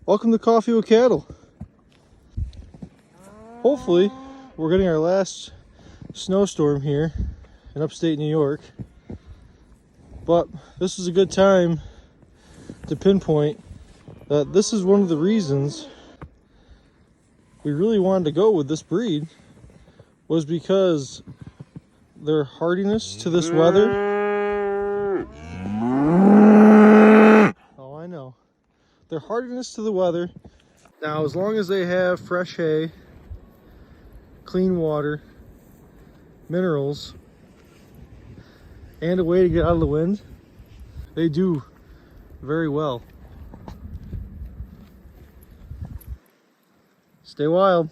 Welcome to Coffee with Cattle. Hopefully, we're getting our last snowstorm here in upstate New York. But this is a good time to pinpoint that this is one of the reasons we really wanted to go with this breed, was because their hardiness to this weather. Oh, I know. Their hardiness to the weather. Now, as long as they have fresh hay, clean water, minerals, and a way to get out of the wind, they do very well. Stay wild.